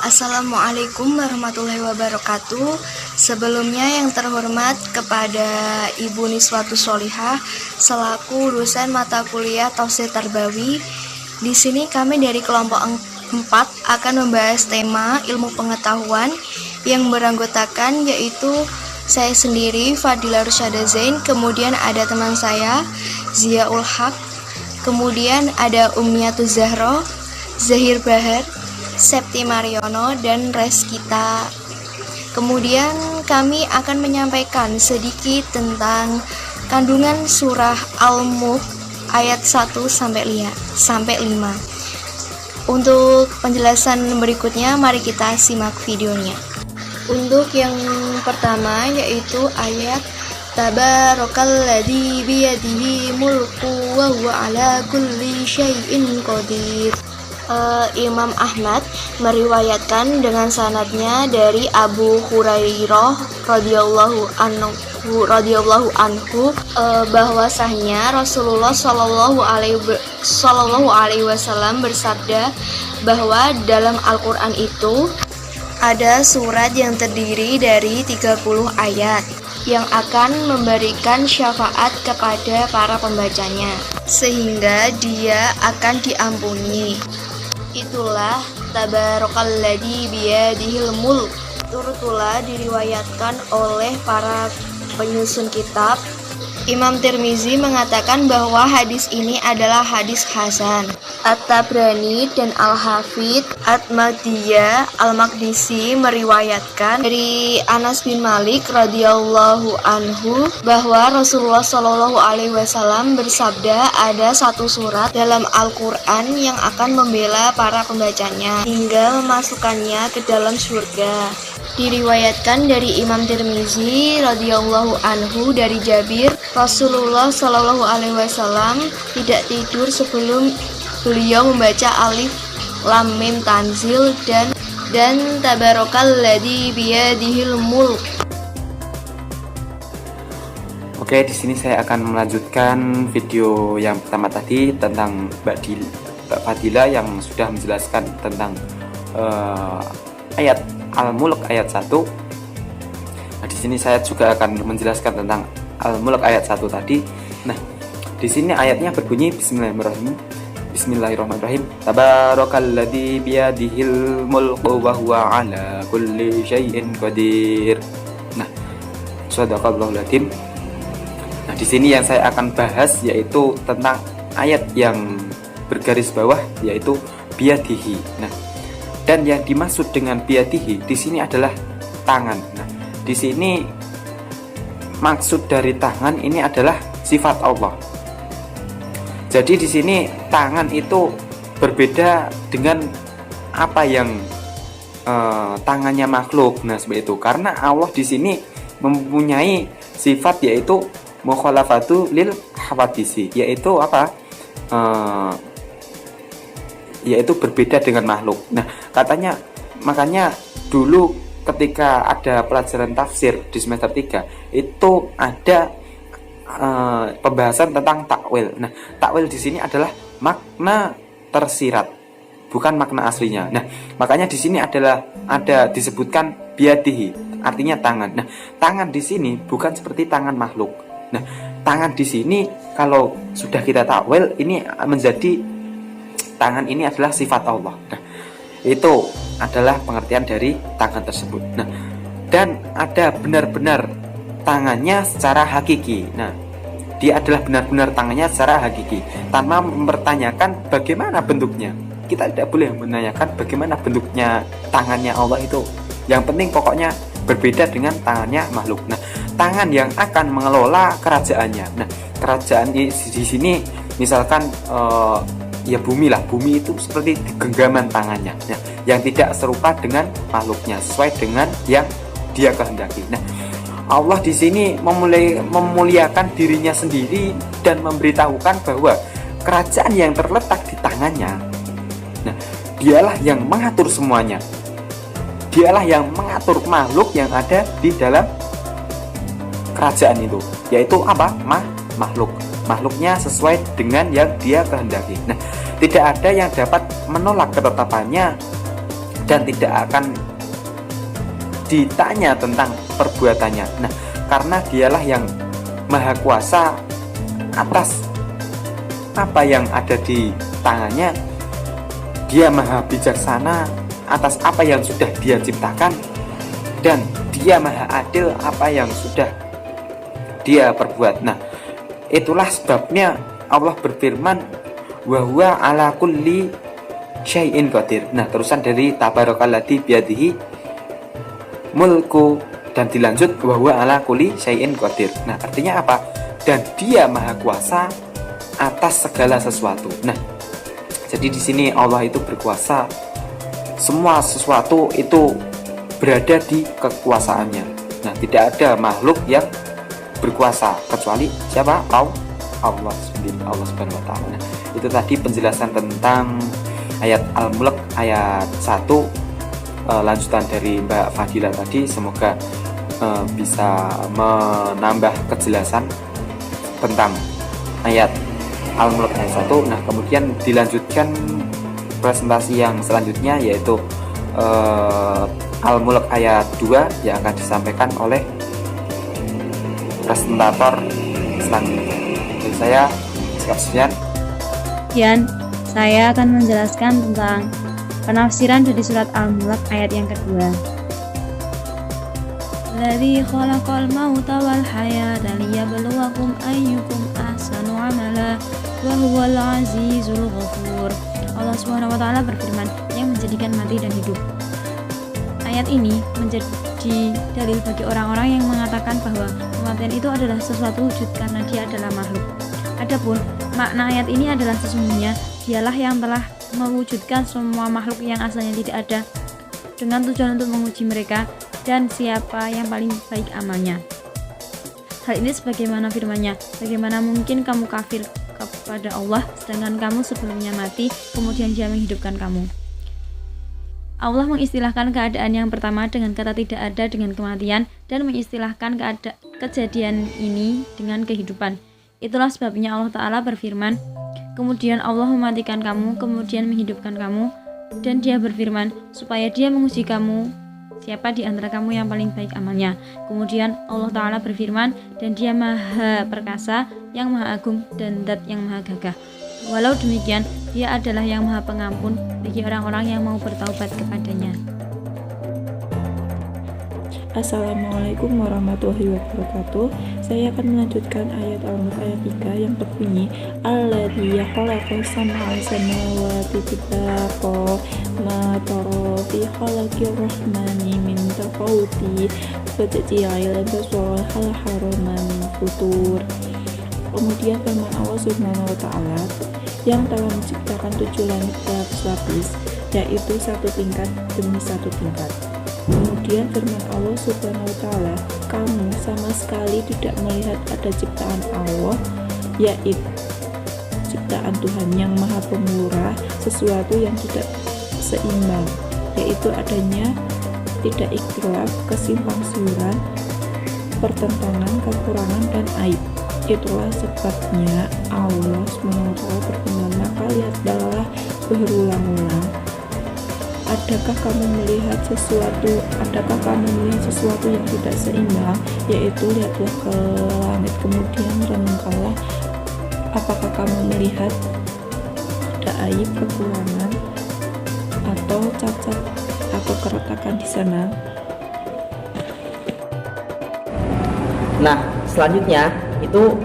Assalamualaikum warahmatullahi wabarakatuh. Sebelumnya yang terhormat kepada Ibu Niswatus Sholihah selaku dosen mata kuliah Tafsir Tarbawi. Di sini kami dari kelompok 4 akan membahas tema ilmu pengetahuan yang beranggotakan yaitu saya sendiri Fadila Rusyada Zain, kemudian ada teman saya Ziaul Haq, kemudian ada Ummiatuz Zahra, Zahir Bahar, Septi Mariono, dan Reskita. Kemudian kami akan menyampaikan sedikit tentang kandungan surah Al-Mulk ayat 1 sampai 5. Untuk penjelasan berikutnya mari kita simak videonya. Untuk yang pertama yaitu ayat Tabarakalladzi biyadihi mulku wa huwa ala kulli syai'in qadir. Imam Ahmad meriwayatkan dengan sanadnya dari Abu Hurairah radhiyallahu anhu bahwasanya Rasulullah Shallallahu alaihi wasallam bersabda bahwa dalam Al-Qur'an itu ada surat yang terdiri dari 30 ayat yang akan memberikan syafaat kepada para pembacanya sehingga dia akan diampuni. Itulah Tabarakalladzi biyadihil mulk. Turutlah diriwayatkan oleh para penyusun kitab. Imam Tirmizi mengatakan bahwa hadis ini adalah hadis hasan. At-Tabrani dan Al-Hafidz At-Madiyah Al-Maqdisi meriwayatkan dari Anas bin Malik radhiyallahu anhu bahwa Rasulullah Shallallahu alaihi wasallam bersabda ada satu surat dalam Al-Qur'an yang akan membela para pembacanya hingga memasukkannya ke dalam surga. Diriwayatkan dari Imam Tirmizi radhiyallahu anhu dari Jabir, Rasulullah Shallallahu alaihi wasallam tidak tidur sebelum beliau membaca Alif Lam Mim Tanzil dan Tabarakalladzi biyadihil mulk. Oke, di sini saya akan melanjutkan video yang pertama tadi tentang Mbak Fadila yang sudah menjelaskan tentang ayat Al-Mulk ayat 1. Nah, di sini saya juga akan menjelaskan tentang Al-Mulk ayat 1 tadi. Nah, di sini ayatnya berbunyi Bismillahirrahmanirrahim. Tabarakalladzi biyadihil mulku wa huwa ala kulli syai'in qadir. Nah, shadaqallahul adzim. Nah, di sini yang saya akan bahas yaitu tentang ayat yang bergaris bawah yaitu biyadihi. Nah, dan yang dimaksud dengan biyadihi di sini adalah tangan. Nah, di sini maksud dari tangan ini adalah sifat Allah. Jadi di sini tangan itu berbeda dengan apa yang tangannya makhluk. Nah, seperti itu. Karena Allah di sini mempunyai sifat yaitu mukhalafatu lil hawadisi, yaitu apa? Yaitu berbeda dengan makhluk. Nah, makanya dulu ketika ada pelajaran tafsir di semester 3 itu ada pembahasan tentang takwil. Nah, takwil di sini adalah makna tersirat, bukan makna aslinya. Nah, makanya di sini ada disebutkan biyadihi, artinya tangan. Nah, tangan di sini bukan seperti tangan makhluk. Nah, tangan di sini kalau sudah kita takwil ini menjadi tangan ini adalah sifat Allah. Nah, itu adalah pengertian dari tangan tersebut. Nah, dan ada benar-benar tangannya secara hakiki. Nah, dia adalah benar-benar tangannya secara hakiki tanpa mempertanyakan bagaimana bentuknya. Kita tidak boleh menanyakan bagaimana bentuknya tangannya Allah itu. Yang penting pokoknya berbeda dengan tangannya makhluk. Nah, tangan yang akan mengelola kerajaannya. Nah, kerajaan di sini misalkan ya bumi itu seperti genggaman tangannya, nah, yang tidak serupa dengan makhluknya, sesuai dengan yang dia kehendaki. Nah, Allah di sini memuliakan dirinya sendiri dan memberitahukan bahwa kerajaan yang terletak di tangannya, nah, dialah yang mengatur semuanya, dialah yang mengatur makhluk yang ada di dalam kerajaan itu, yaitu apa? Makhluknya sesuai dengan yang dia kehendaki. Nah, tidak ada yang dapat menolak ketetapannya dan tidak akan ditanya tentang perbuatannya. Nah, karena dialah yang maha kuasa atas apa yang ada di tangannya, dia maha bijaksana atas apa yang sudah dia ciptakan, dan dia maha adil apa yang sudah dia perbuat. Nah, itulah sebabnya Allah berfirman, wa huwa ala kulli syai'in qadir. Nah, terusan dari tabarakalladzi biyadihi mulku, dan dilanjut wa huwa ala kulli syai'in qadir. Nah, artinya apa? Dan dia maha kuasa atas segala sesuatu. Nah, jadi di sini Allah itu berkuasa, semua sesuatu itu berada di kekuasaannya. Nah, tidak ada makhluk yang berkuasa kecuali siapa? Allah Subhanahu wa taala. Nah, itu tadi penjelasan tentang ayat Al-Mulk ayat 1, lanjutan dari Mbak Fadila tadi. Semoga bisa menambah kejelasan tentang ayat Al-Mulk ayat 1. Nah, kemudian dilanjutkan presentasi yang selanjutnya, yaitu Al-Mulk ayat 2 yang akan disampaikan oleh presentator selanjutnya. Jadi saya Sekian. Saya akan menjelaskan tentang penafsiran dari surat Al-Mulk ayat yang kedua. Alladzi khalaqal mauta wal hayata liyabluwakum ayyukum ahsanu amala wa huwal azizul ghafur. Allah Subhanahu wa taala berfirman, yang menjadikan mati dan hidup. Ayat ini menjadi dalil bagi orang-orang yang mengatakan bahwa kematian itu adalah sesuatu wujud karena dia adalah makhluk. Adapun makna ayat ini adalah sesungguhnya dialah yang telah mewujudkan semua makhluk yang asalnya tidak ada, dengan tujuan untuk menguji mereka dan siapa yang paling baik amalnya. Hal ini sebagaimana firman-Nya, bagaimana mungkin kamu kafir kepada Allah sedangkan kamu sebelumnya mati, kemudian Dia menghidupkan kamu. Allah mengistilahkan keadaan yang pertama dengan kata tidak ada dengan kematian, dan mengistilahkan kejadian ini dengan kehidupan. Itulah sebabnya Allah Ta'ala berfirman, kemudian Allah mematikan kamu, kemudian menghidupkan kamu, dan Dia berfirman, supaya Dia menguji kamu, siapa di antara kamu yang paling baik amalnya. Kemudian Allah Ta'ala berfirman, dan Dia maha perkasa, yang maha agung, dan zat yang maha gagah. Walau demikian, Dia adalah yang maha pengampun bagi orang-orang yang mau bertaubat kepadanya. Assalamualaikum warahmatullahi wabarakatuh. Saya akan melanjutkan ayat Al-Mulk ayat 3 yang berbunyi, alladzi khalaqa samawati tibaqa ma tara fi khalaqir rahmani min tafawuti fatja'al basara hal haraman futur. Kemudian firman Allah Subhanahu wa taala, yang telah menciptakan 7 langit berlapis-lapis, yaitu satu tingkat demi satu tingkat. Kemudian firman Allah Subhanahu wa taala, kamu sama sekali tidak melihat ada ciptaan Allah, yaitu ciptaan Tuhan yang maha pemurah, sesuatu yang tidak seimbang, yaitu adanya tidak ikhtilaf, kesimpangsiuran, pertentangan, kekurangan, dan aib. Itulah sebabnya Allah SWT berfirman, maka lihatlah berulang-ulang, adakah kamu melihat sesuatu yang tidak seimbang, yaitu lihatlah ke langit, kemudian renungkanlah, apakah kamu melihat ada aib, kekurangan, atau cacat atau keretakan di sana. Nah, selanjutnya itu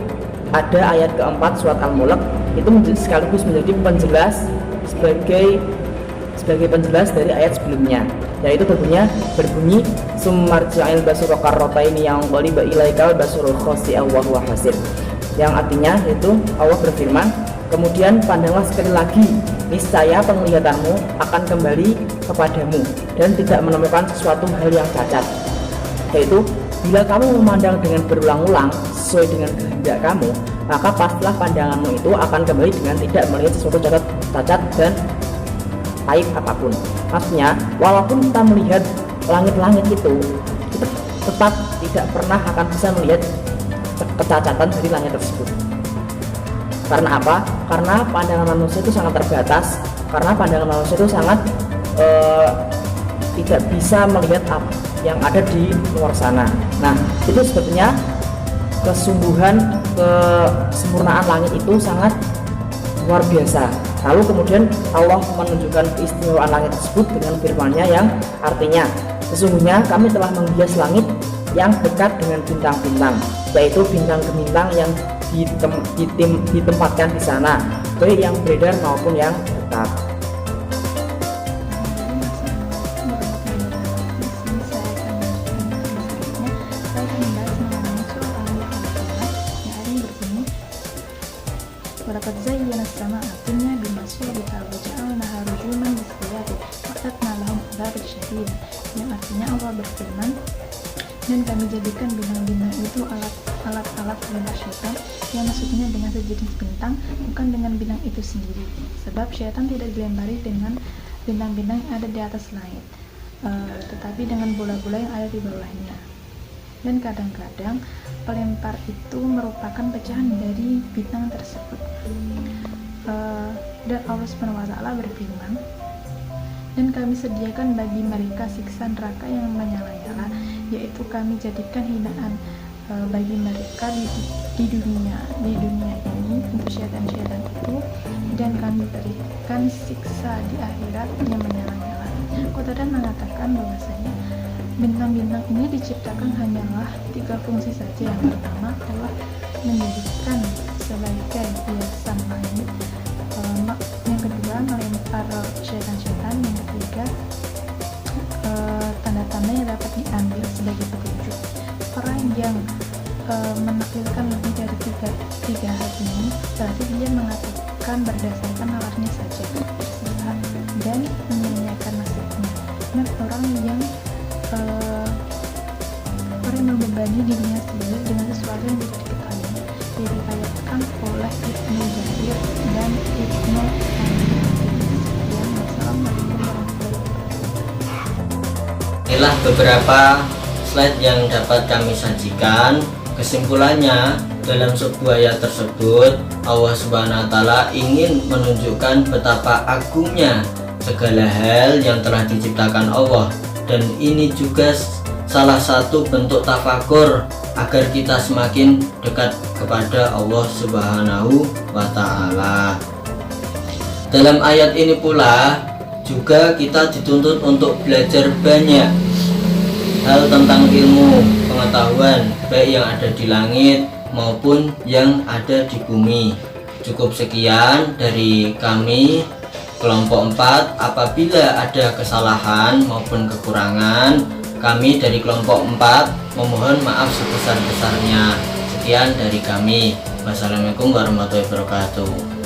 ada ayat keempat surat Al-Mulk, itu sekaligus menjadi penjelas sebagai penjelas dari ayat sebelumnya, yaitu berbunyi sumarja'il basura karrotaini yang qaliba ilaikal basuru khasi'aw wa huwa hasib, yang artinya yaitu Allah berfirman, kemudian pandanglah sekali lagi, niscaya penglihatanmu akan kembali kepadamu dan tidak menemukan sesuatu hal yang cacat. Yaitu bila kamu memandang dengan berulang-ulang sesuai dengan kehendak kamu, maka pastilah pandanganmu itu akan kembali dengan tidak melihat sesuatu cacat dan aib apapun. Maksudnya, walaupun kita melihat langit-langit itu, kita tetap tidak pernah akan bisa melihat kecacatan dari langit tersebut. Karena apa? Karena pandangan manusia itu sangat terbatas. Karena pandangan manusia itu sangat tidak bisa melihat apa yang ada di luar sana. Nah, itu sebetulnya kesungguhan, kesempurnaan langit itu sangat luar biasa. Lalu kemudian Allah menunjukkan keistimewaan langit tersebut dengan firman-Nya yang artinya, sesungguhnya kami telah menghias langit yang dekat dengan bintang-bintang, yaitu bintang gemintang yang ditempatkan di sana, baik yang beredar maupun yang tetap. Walaqad zayyana as-samaa'a ad-dunya bimasyabiha wa ja'alnaha rujuman lis-sayyatin wa a'tadna lahum 'adzaban syadidan. Yang artinya Allah berfirman, dan kami jadikan bintang-bintang itu alat-alat perintah syaitan, yang maksudnya dengan sejenis bintang, bukan dengan bintang itu sendiri, sebab syaitan tidak dilempari dengan bintang-bintang yang ada di atas langit, tetapi dengan bola-bola yang ada di bawahnya. Dan kadang-kadang pelempar itu merupakan pecahan dari bintang tersebut. Dan Allah SWT berfirman, dan kami sediakan bagi mereka siksa neraka yang menyala-nyala, yaitu kami jadikan hinaan bagi mereka di dunia ini untuk syaitan-syaitan itu, dan kami berikan siksa di akhirat yang menyala-nyala. Qatadah mengatakan bahwasanya bintang-bintang ini diciptakan hanyalah 3 fungsi saja. Yang pertama adalah menjadikan sebagai hiasan langit, yang kedua melempar syaitan-syaitan, yang ketiga tanda-tanda yang dapat diambil sebagai petunjuk. Orang yang menaklilkan lebih dari tiga hal ini berarti dia mengatakan berdasarkan nalarnya saja, terserah, dan menyanyiakan nasibnya. Dan orang yang membebani dirinya sendiri dengan sesuatu yang tidak diketahui, diriwayatkan oleh Ibnu Jarir dan Ibnu Inilah beberapa slide yang dapat kami sajikan. Kesimpulannya, dalam sebuah ayat tersebut Allah Subhanahu wa Ta'ala ingin menunjukkan betapa agungnya segala hal yang telah diciptakan Allah, dan ini juga salah satu bentuk tafakur agar kita semakin dekat kepada Allah Subhanahu wa Ta'ala. Dalam ayat ini pula juga kita dituntut untuk belajar banyak hal tentang ilmu pengetahuan, baik yang ada di langit maupun yang ada di bumi. Cukup sekian dari kami kelompok 4. Apabila ada kesalahan maupun kekurangan, kami dari kelompok 4 memohon maaf sebesar-besarnya. Sekian dari kami. Wassalamualaikum warahmatullahi wabarakatuh.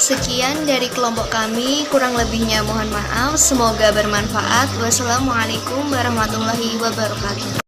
Sekian dari kelompok kami, kurang lebihnya mohon maaf. Semoga bermanfaat. Wassalamualaikum warahmatullahi wabarakatuh.